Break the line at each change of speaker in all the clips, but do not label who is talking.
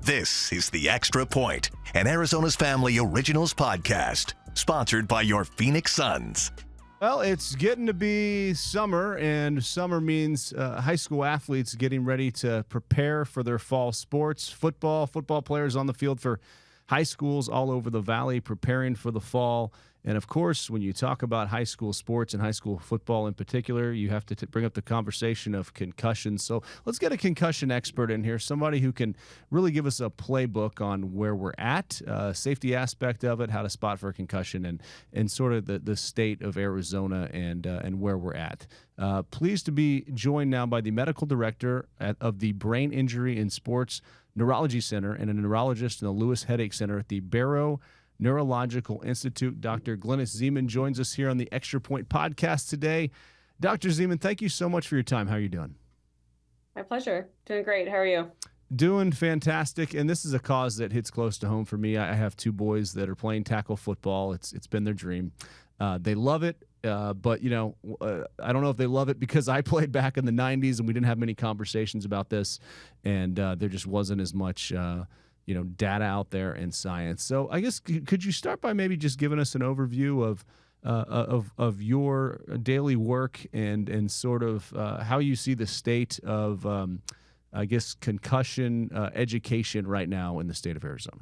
This is The Extra Point, an Arizona's Family Originals podcast, sponsored by your Phoenix Suns.
Well, it's getting to be summer, and summer means high school athletes getting ready to prepare for their fall sports. Football players on the field for high schools all over the valley preparing for the fall. And, of course, when you talk about high school sports and high school football in particular, you have to bring up the conversation of concussions. So let's get a concussion expert in here, somebody who can really give us a playbook on where we're at, safety aspect of it, how to spot for a concussion, and sort of the state of Arizona and where we're at. Pleased to be joined now by the medical director of the Brain Injury and Sports Neurology Center and a neurologist in the Lewis Headache Center at the Barrow Neurological Institute. Dr. Glynnis Zieman joins us here on the Extra Point podcast today. Dr. Zieman, thank you so much for your time. How are you doing?
My pleasure. Doing great. How are you?
Doing fantastic. And this is a cause that hits close to home for me. I have two boys that are playing tackle football. It's been their dream. They love it. But, I don't know if they love it because I played back in the 90s and we didn't have many conversations about this. And there just wasn't as much data out there in science. So I guess could you start by maybe just giving us an overview of your daily work and sort of how you see the state of concussion education right now in the state of Arizona?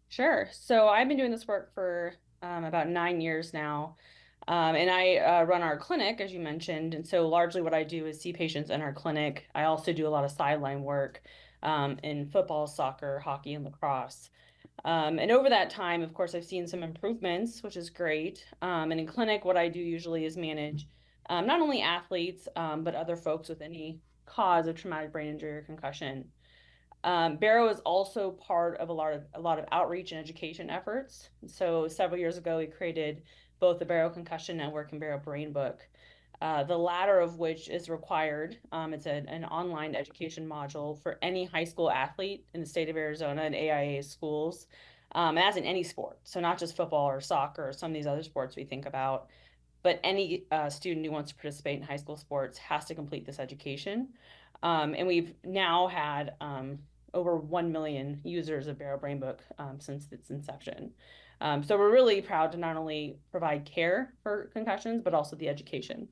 Sure. So I've been doing this work for about 9 years now. And I run our clinic, as you mentioned. And so largely what I do is see patients in our clinic. I also do a lot of sideline work in football, soccer, hockey, and lacrosse. And over that time, of course, I've seen some improvements, which is great. And in clinic, what I do usually is manage not only athletes, but other folks with any cause of traumatic brain injury or concussion. Barrow is also part of a lot of outreach and education efforts. So several years ago, we created both the Barrow Concussion Network and Barrow Brain Book. The latter of which is required. It's an online education module for any high school athlete in the state of Arizona and AIA schools, and that's in any sport. So not just football or soccer or some of these other sports we think about, but any student who wants to participate in high school sports has to complete this education. And we've now had over 1 million users of Barrow Brain Book since its inception. So we're really proud to not only provide care for concussions, but also the education.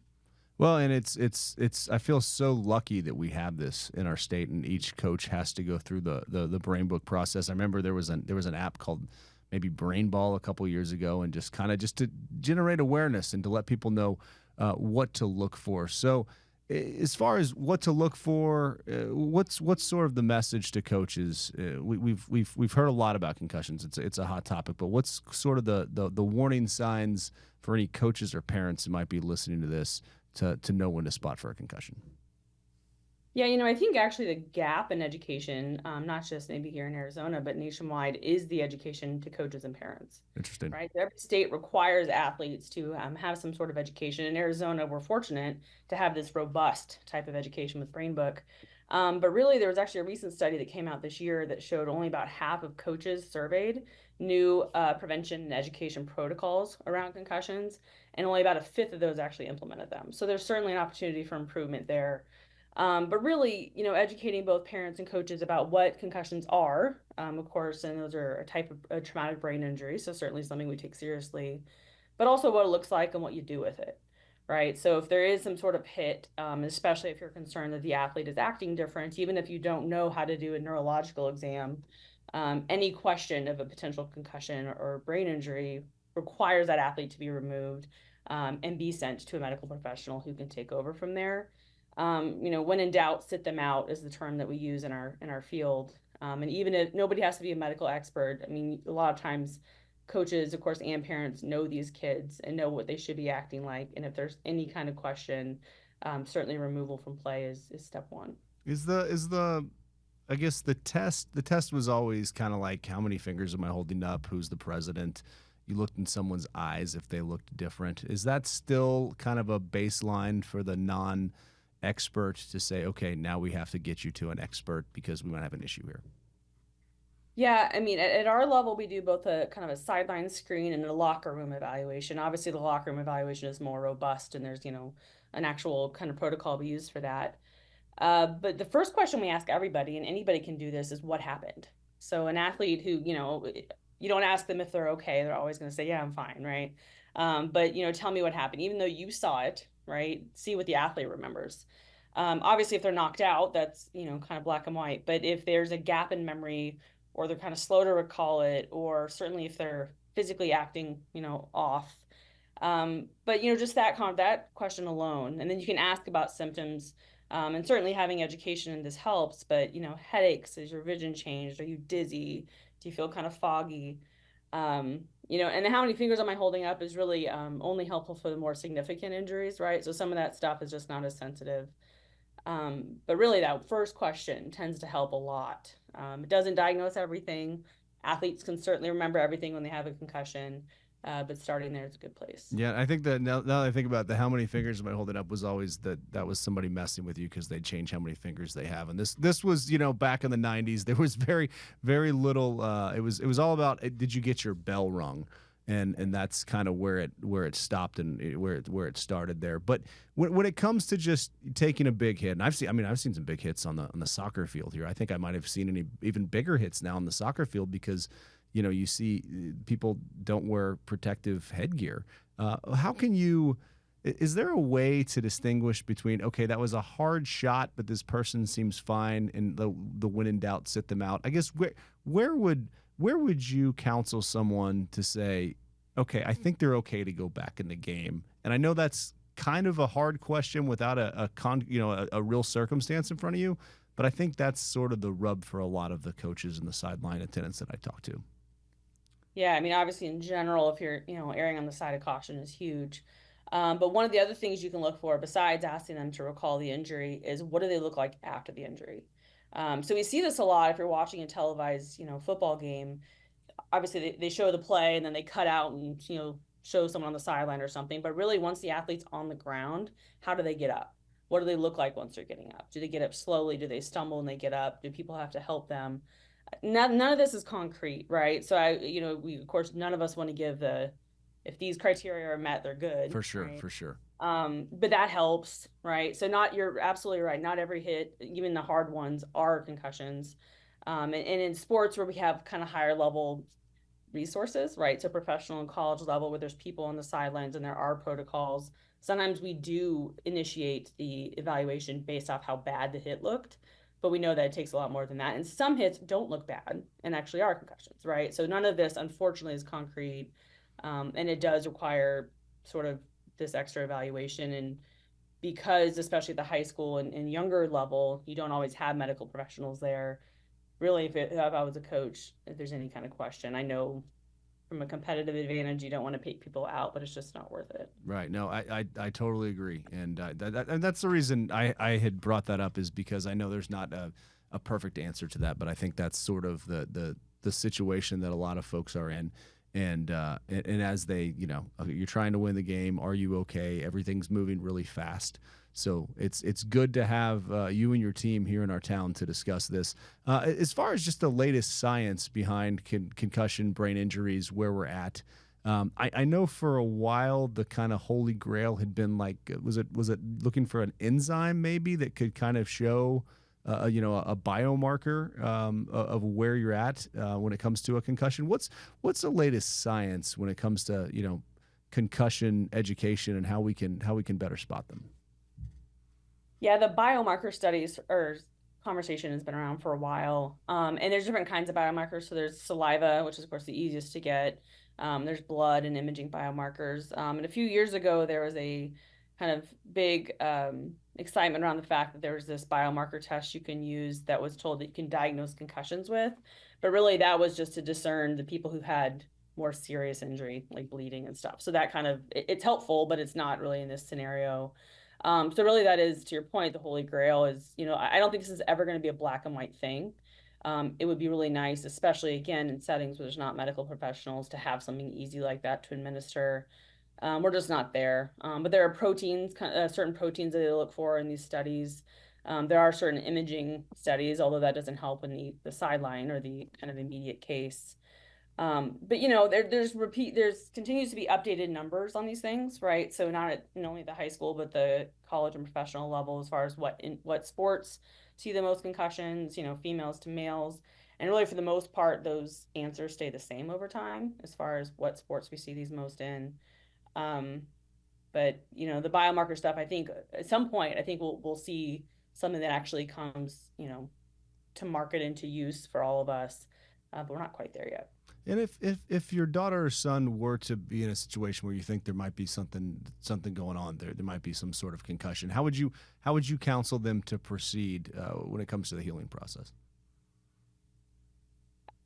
Well, and it's I feel so lucky that we have this in our state, and each coach has to go through the Brain Book process. I remember there was an app called maybe Brain Ball a couple years ago, and just to generate awareness and to let people know what to look for. So, as far as what to look for, what's sort of the message to coaches? We've heard a lot about concussions. It's a hot topic, but what's sort of the warning signs for any coaches or parents who might be listening to this to know when to spot for a concussion?
Yeah, I think actually the gap in education, not just maybe here in Arizona, but nationwide, is the education to coaches and parents.
Interesting.
Right? Every state requires athletes to have some sort of education. In Arizona, we're fortunate to have this robust type of education with Brain Book. But really, there was actually a recent study that came out this year that showed only about half of coaches surveyed knew prevention and education protocols around concussions, and only about a fifth of those actually implemented them. So there's certainly an opportunity for improvement there. But really, educating both parents and coaches about what concussions are, of course, and those are a type of a traumatic brain injury, so certainly something we take seriously, but also what it looks like and what you do with it, right? So if there is some sort of hit, especially if you're concerned that the athlete is acting different, even if you don't know how to do a neurological exam, any question of a potential concussion or brain injury requires that athlete to be removed and be sent to a medical professional who can take over from there. When in doubt, sit them out is the term that we use in our field. And even if nobody has to be a medical expert, a lot of times coaches, of course, and parents know these kids and know what they should be acting like. And if there's any kind of question, certainly removal from play is step one.
I guess the test was always kind of like, how many fingers am I holding up? Who's the president? You looked in someone's eyes if they looked different. Is that still kind of a baseline for the non-expert to say, okay, now we have to get you to an expert because we might have an issue here?
Yeah, at our level, we do both a kind of a sideline screen and a locker room evaluation. Obviously, the locker room evaluation is more robust, and there's, an actual kind of protocol we use for that. But the first question we ask everybody, and anybody can do this, is what happened? So an athlete who, you don't ask them if they're okay. They're always going to say, yeah, I'm fine, right? But, tell me what happened. Even though you saw it, right? See what the athlete remembers. Obviously, if they're knocked out, that's, kind of black and white. But if there's a gap in memory, or they're kind of slow to recall it, or certainly if they're physically acting, off. But just that question alone, and then you can ask about symptoms, and certainly having education in this helps. But headaches, is your vision changed? Are you dizzy? Do you feel kind of foggy? And how many fingers am I holding up is really only helpful for the more significant injuries, right? So some of that stuff is just not as sensitive. But really, that first question tends to help a lot. It doesn't diagnose everything. Athletes can certainly remember everything when they have a concussion, but starting there is a good place.
Yeah, I think that now that I think about how many fingers am I holding up was always that was somebody messing with you because they change how many fingers they have. And this was back in the 90s. There was very little. It was all about did you get your bell rung, and that's kind of where it stopped and where it started there. But when it comes to just taking a big hit, and I've seen some big hits on the soccer field here. I think I might have seen any even bigger hits now on the soccer field because you see people don't wear protective headgear. How can you? Is there a way to distinguish between okay, that was a hard shot, but this person seems fine, and the when in doubt, sit them out? I guess where would you counsel someone to say, okay, I think they're okay to go back in the game? And I know that's kind of a hard question without a real circumstance in front of you, but I think that's sort of the rub for a lot of the coaches and the sideline attendants that I talk to.
Yeah, I mean, obviously, in general, if you're, erring on the side of caution is huge. But one of the other things you can look for, besides asking them to recall the injury, is what do they look like after the injury? So we see this a lot if you're watching a televised, football game. Obviously, they show the play and then they cut out and, show someone on the sideline or something. But really, once the athlete's on the ground, how do they get up? What do they look like once they're getting up? Do they get up slowly? Do they stumble when they get up? Do people have to help them? None of this is concrete, right? So we of course none of us want to give if these criteria are met, they're good.
For sure,
right?
for sure.
But that helps, right? So you're absolutely right. Not every hit, even the hard ones, are concussions. And in sports where we have kind of higher level resources, right? So professional and college level where there's people on the sidelines and there are protocols. Sometimes we do initiate the evaluation based off how bad the hit looked, but we know that it takes a lot more than that. And some hits don't look bad and actually are concussions, right? So none of this, unfortunately, is concrete. And it does require sort of this extra evaluation. And because, especially at the high school and younger level, you don't always have medical professionals there. Really, if I was a coach, if there's any kind of question, I know from a competitive advantage, you don't want to pay people out, but it's just not worth it.
Right. No, I totally agree. And and that's the reason I had brought that up is because I know there's not a perfect answer to that, but I think that's sort of the situation that a lot of folks are in. And as they, you're trying to win the game. Are you okay? Everything's moving really fast. So it's good to have you and your team here in our town to discuss this. As far as just the latest science behind concussion, brain injuries, where we're at, I know for a while the kind of holy grail had been like, was it looking for an enzyme maybe that could kind of show, a biomarker of where you're at when it comes to a concussion. What's the latest science when it comes to concussion education and how we can better spot them?
Yeah, the biomarker studies or conversation has been around for a while. And there's different kinds of biomarkers. So there's saliva, which is of course the easiest to get. There's blood and imaging biomarkers. And a few years ago, there was a kind of big excitement around the fact that there was this biomarker test you can use that was told that you can diagnose concussions with. But really, that was just to discern the people who had more serious injury, like bleeding and stuff. So that kind of, it's helpful, but it's not really in this scenario. So really that is, to your point, the holy grail is, I don't think this is ever going to be a black and white thing. It would be really nice, especially again in settings where there's not medical professionals, to have something easy like that to administer. We're just not there. But there are proteins, certain proteins that they look for in these studies. There are certain imaging studies, although that doesn't help in the sideline or the kind of immediate case. But there's continues to be updated numbers on these things, right? So not only at the high school, but the college and professional level, as far as what sports see the most concussions, females to males. And really, for the most part, those answers stay the same over time as far as what sports we see these most in. Um, but the biomarker stuff, I think at some point, I think we'll see something that actually comes, to market into use for all of us. But we're not quite there yet.
And if your daughter or son were to be in a situation where you think there might be something going on there might be some sort of concussion, how would you counsel them to proceed when it comes to the healing process?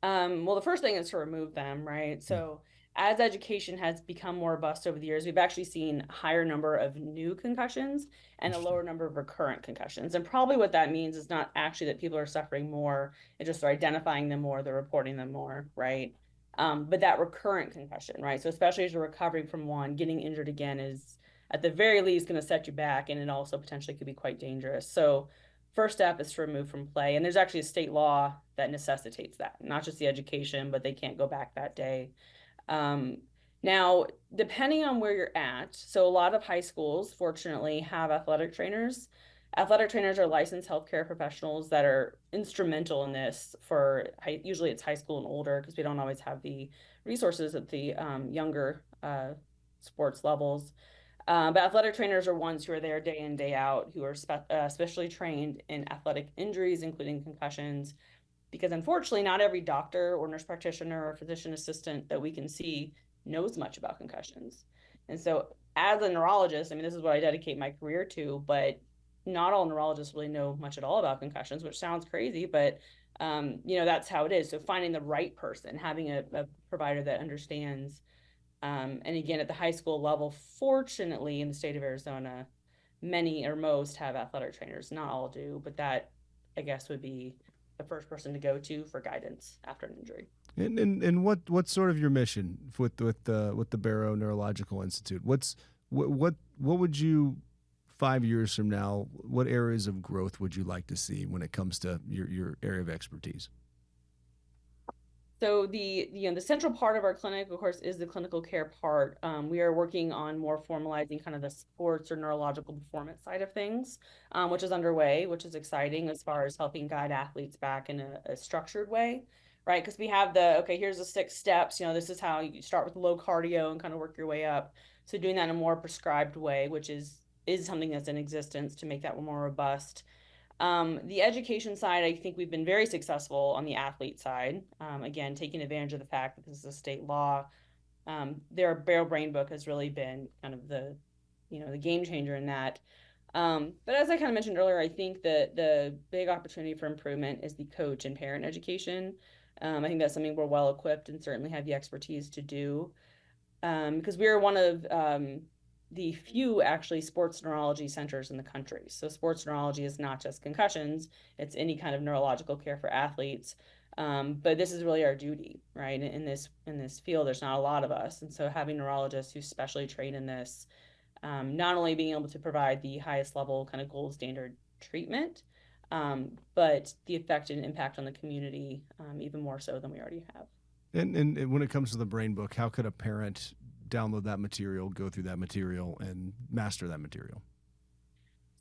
Well, the first thing is to remove them, right? So as education has become more robust over the years, we've actually seen a higher number of new concussions and a lower number of recurrent concussions. And probably what that means is not actually that people are suffering more, it's just they're identifying them more, they're reporting them more, right? But that recurrent concussion, right? So especially as you're recovering from one, getting injured again is at the very least going to set you back, and it also potentially could be quite dangerous. So first step is to remove from play. And there's actually a state law that necessitates that, not just the education, but they can't go back that day. Um, Now, depending on where you're at, so a lot of high schools, fortunately, have athletic trainers. Athletic trainers are licensed healthcare professionals that are instrumental in this usually it's high school and older, because we don't always have the resources at the younger sports levels. But athletic trainers are ones who are there day in, day out, who are specially trained in athletic injuries, including concussions, because unfortunately, not every doctor or nurse practitioner or physician assistant that we can see knows much about concussions. And so, as a neurologist, I mean, this is what I dedicate my career to, but not all neurologists really know much at all about concussions, which sounds crazy, but that's how it is. So finding the right person, having a provider that understands. And again, at the high school level, fortunately, in the state of Arizona, many or most have athletic trainers. Not all do, but that, I guess, would be the first person to go to for guidance after an injury.
And what's sort of your mission with the Barrow Neurological Institute? What would you 5 years from now? What areas of growth would you like to see when it comes to your area of expertise?
So the central part of our clinic, of course, is the clinical care part. We are working on more formalizing kind of the sports or neurological performance side of things, which is underway, which is exciting as far as helping guide athletes back in a structured way, right? Because we have here's the 6 steps. This is how you start with low cardio and kind of work your way up. So doing that in a more prescribed way, which is something that's in existence to make that more robust. The education side, I think we've been very successful on the athlete side. Again, taking advantage of the fact that this is a state law. Their Barrow Brain Book has really been kind of the game changer in that. But as I kind of mentioned earlier, I think that the big opportunity for improvement is the coach and parent education. I think that's something we're well equipped and certainly have the expertise to do. Because we are one of the few actually sports neurology centers in the country. So sports neurology is not just concussions, it's any kind of neurological care for athletes. But this is really our duty, right? In this field, there's not a lot of us. And so having neurologists who specially train in this, not only being able to provide the highest level kind of gold standard treatment, but the effect and impact on the community, even more so than we already have.
And when it comes to the Brain Book, how could a parent download that material, go through that material, and master that material?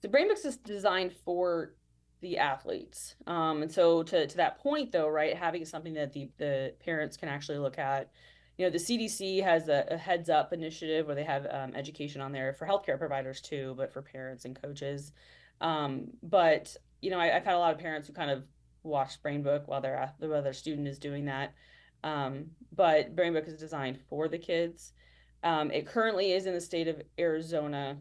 The Brain Book is designed for the athletes. And so to that point, though, right, having something that the parents can actually look at. The CDC has a heads up initiative where they have education on there for healthcare providers too, but for parents and coaches. But I've had a lot of parents who kind of watch Brain Book while their student is doing that. But Brain Book is designed for the kids. It currently is in the state of Arizona,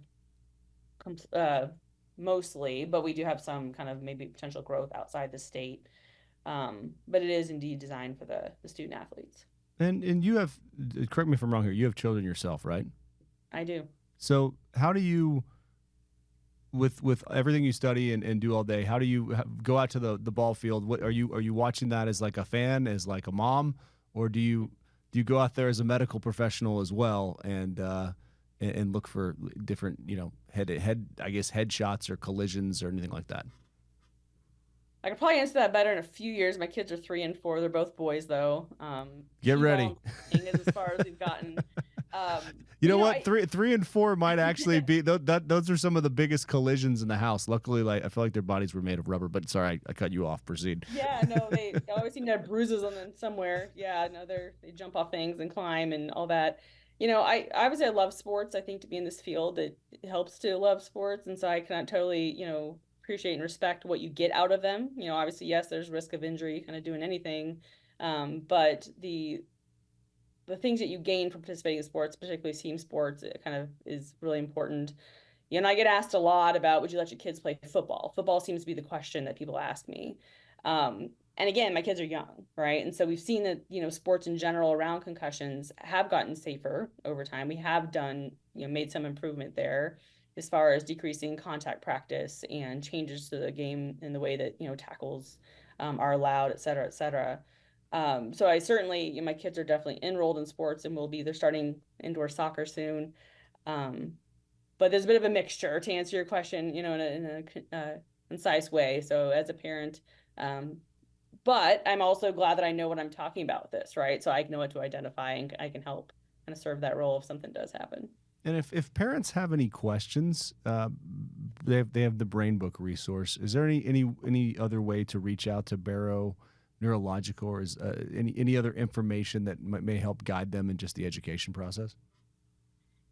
mostly, but we do have some kind of maybe potential growth outside the state. But it is indeed designed for the student athletes.
And you have, correct me if I'm wrong here, you have children yourself, right?
I do.
So how do you, with everything you study and do all day, how do you go out to the ball field? What are you watching that as like a fan, as like a mom, or do you go out there as a medical professional as well and look for different head I guess head shots or collisions or anything like that?
I could probably answer that better in a few years. My kids are 3 and 4. They're both boys, though.
Get ready.
Is as far as we've gotten.
You know what? Three and 4 might actually be those are some of the biggest collisions in the house. Luckily, like I feel like their bodies were made of rubber. But sorry, I cut you off. Proceed.
Yeah, no, they always seem to have bruises on them somewhere. Yeah, no, they jump off things and climb and all that. I obviously I love sports. I think to be in this field, it helps to love sports, and so I cannot totally, appreciate and respect what you get out of them. Obviously, yes, there's risk of injury, kind of doing anything, but the things that you gain from participating in sports, particularly team sports, it kind of is really important. I get asked a lot about, would you let your kids play football? Football seems to be the question that people ask me. And again, my kids are young, right? And so we've seen that, sports in general around concussions have gotten safer over time. We have done, made some improvement there as far as decreasing contact practice and changes to the game in the way that, tackles are allowed, et cetera, et cetera. So I certainly, my kids are definitely enrolled in sports and will be, they're starting indoor soccer soon. But there's a bit of a mixture to answer your question, in a concise way. So as a parent, but I'm also glad that I know what I'm talking about with this, right? So I know what to identify and I can help kind of serve that role if something does happen.
And if parents have any questions, they have the BrainBook resource. Is there any other way to reach out to Barrow Neurological, or is any other information that may help guide them in just the education process?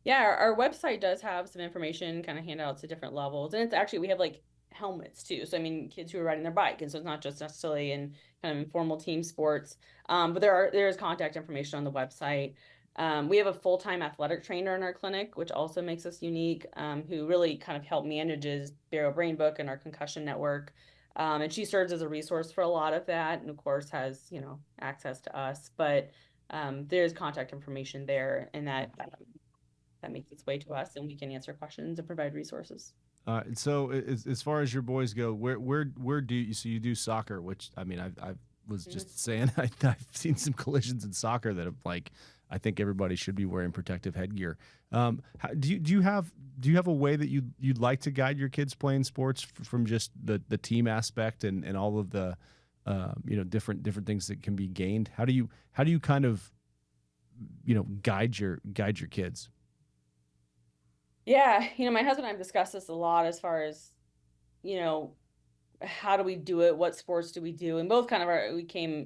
Yeah, our website does have some information, kind of handouts at different levels, and it's actually we have like helmets too. So I mean, kids who are riding their bike, and so it's not just necessarily in kind of informal team sports, but there is contact information on the website. We have a full-time athletic trainer in our clinic, which also makes us unique, who really kind of help manages Barrow BrainBook and our concussion network. And she serves as a resource for a lot of that, and of course has access to us. But there's contact information there, and that makes its way to us, and we can answer questions and provide resources.
So as far as your boys go, where do you, so you do soccer, which I mean I was just saying I've seen some collisions in soccer that have I think everybody should be wearing protective headgear. Do you have a way that you'd like to guide your kids playing sports from just the team aspect and all of the different things that can be gained? How do you kind of guide your kids?
Yeah, my husband and I have discussed this a lot as far as, how do we do it? What sports do we do? And both kind of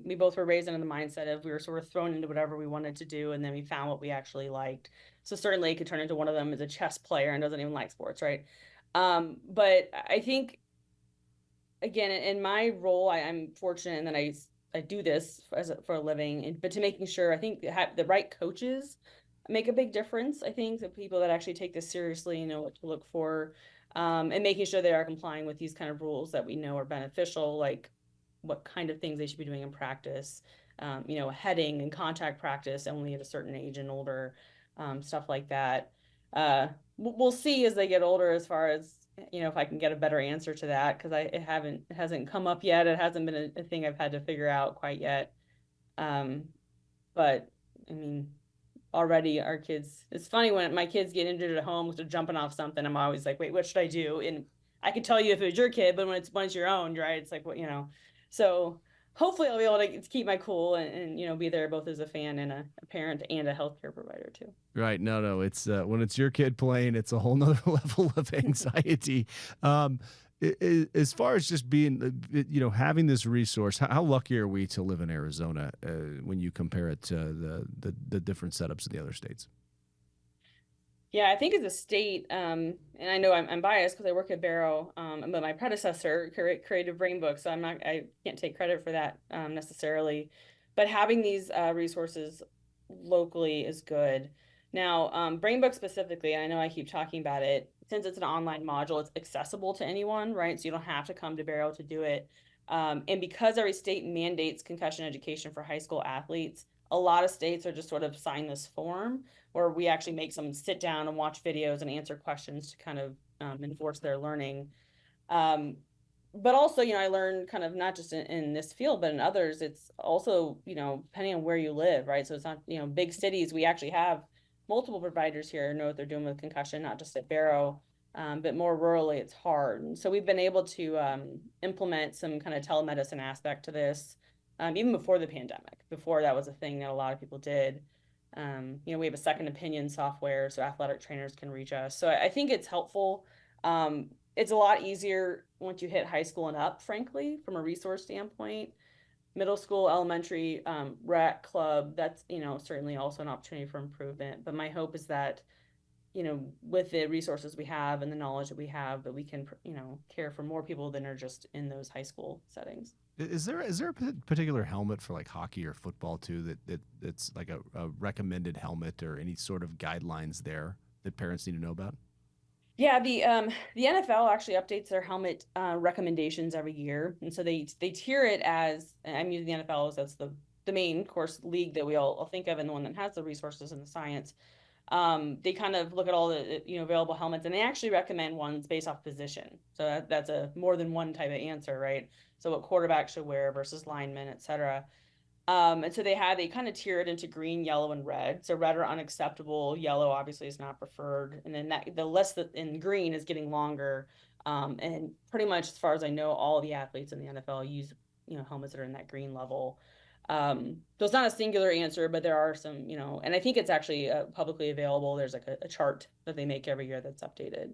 we both were raised into the mindset of we were sort of thrown into whatever we wanted to do, and then we found what we actually liked. So certainly it could turn into one of them as a chess player and doesn't even like sports, right? But I think, again, in my role, I'm fortunate in that I do this for a living, but to making sure, I think the right coaches make a big difference. I think the people that actually take this seriously know what to look for, and making sure they are complying with these kind of rules that we know are beneficial, like what kind of things they should be doing in practice, heading and contact practice only at a certain age and older, stuff like that. We'll see as they get older as far as, if I can get a better answer to that, because it hasn't come up yet. It hasn't been a thing I've had to figure out quite yet. But I mean, already our kids, it's funny when my kids get injured at home because they're jumping off something, I'm always like, wait, what should I do? And I can tell you if it was your kid, but when it's your own, right, it's like, what, so hopefully I'll be able to keep my cool and be there both as a fan and a parent and a healthcare provider too.
Right. No, it's when it's your kid playing, it's a whole nother level of anxiety. As far as just being, having this resource, how lucky are we to live in Arizona when you compare it to the different setups in the other states?
Yeah, I think as a state, and I know I'm biased because I work at Barrow, but my predecessor created BrainBook, so I can't take credit for that necessarily. But having these resources locally is good. Now, BrainBook specifically, I know I keep talking about it, since it's an online module, it's accessible to anyone, right? So you don't have to come to Barrow to do it. And because every state mandates concussion education for high school athletes, a lot of states are just sort of sign this form, where we actually make someone sit down and watch videos and answer questions to kind of enforce their learning. But also, I learned kind of not just in this field, but in others, it's also, depending on where you live, right? So it's not, big cities, we actually have multiple providers here know what they're doing with concussion, not just at Barrow. but more rurally, it's hard. And so we've been able to implement some kind of telemedicine aspect to this, even before the pandemic. Before that was a thing that a lot of people did. We have a second opinion software so athletic trainers can reach us. So I think it's helpful. It's a lot easier once you hit high school and up, frankly, from a resource standpoint. Middle school, elementary, rec club, that's, certainly also an opportunity for improvement. But my hope is that, with the resources we have and the knowledge that we have, that we can, care for more people than are just in those high school settings.
Is there a particular helmet for like hockey or football too that's like a recommended helmet or any sort of guidelines there that parents need to know about?
Yeah, the NFL actually updates their helmet recommendations every year, and so they tier it as, I'm using the NFL as that's the main, of course, league that we all think of and the one that has the resources and the science. They kind of look at all the available helmets, and they actually recommend ones based off position. So that's a more than one type of answer, right? So what quarterback should wear versus linemen, et cetera. And so they kind of tier it into green, yellow, and red. So red are unacceptable. Yellow obviously is not preferred. And then the list that in green is getting longer. And pretty much as far as I know, all the athletes in the NFL use, helmets that are in that green level. So it's not a singular answer, but there are some, and I think it's actually publicly available. There's like a chart that they make every year that's updated.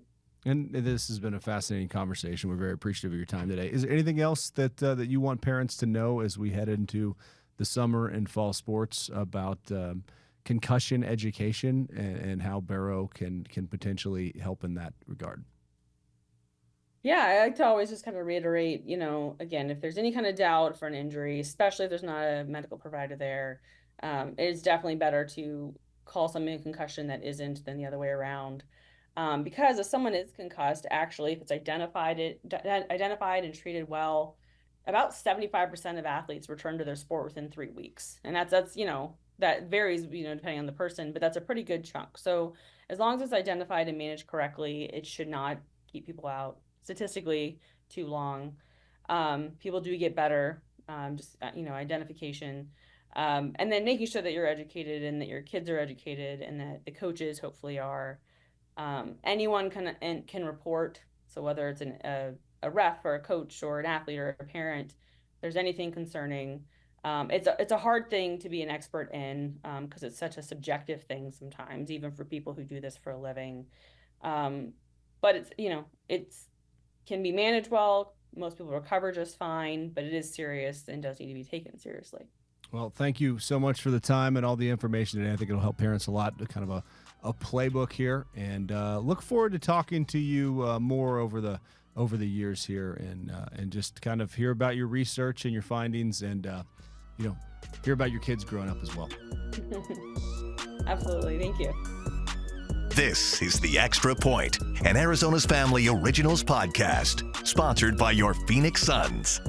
And this has been a fascinating conversation. We're very appreciative of your time today. Is there anything else that you want parents to know as we head into the summer and fall sports about concussion education and how Barrow can potentially help in that regard?
Yeah, I like to always just kind of reiterate, again, if there's any kind of doubt for an injury, especially if there's not a medical provider there, it is definitely better to call something a concussion that isn't than the other way around. Because if someone is concussed, actually, if it's identified and treated well, about 75% of athletes return to their sport within 3 weeks. And that's that varies, depending on the person, but that's a pretty good chunk. So as long as it's identified and managed correctly, it should not keep people out statistically too long. People do get better, identification, and then making sure that you're educated and that your kids are educated and that the coaches hopefully are. Anyone can report. So whether it's a ref or a coach or an athlete or a parent, if there's anything concerning, it's a hard thing to be an expert in because it's such a subjective thing sometimes, even for people who do this for a living. But it's can be managed well. Most people recover just fine, but it is serious and does need to be taken seriously.
Well, thank you so much for the time and all the information today. I think it'll help parents a lot, kind of a playbook here, and look forward to talking to you more over the years here and just kind of hear about your research and your findings and, hear about your kids growing up as well.
Absolutely. Thank you.
This is The Extra Point, an Arizona's Family Originals podcast, sponsored by your Phoenix Suns.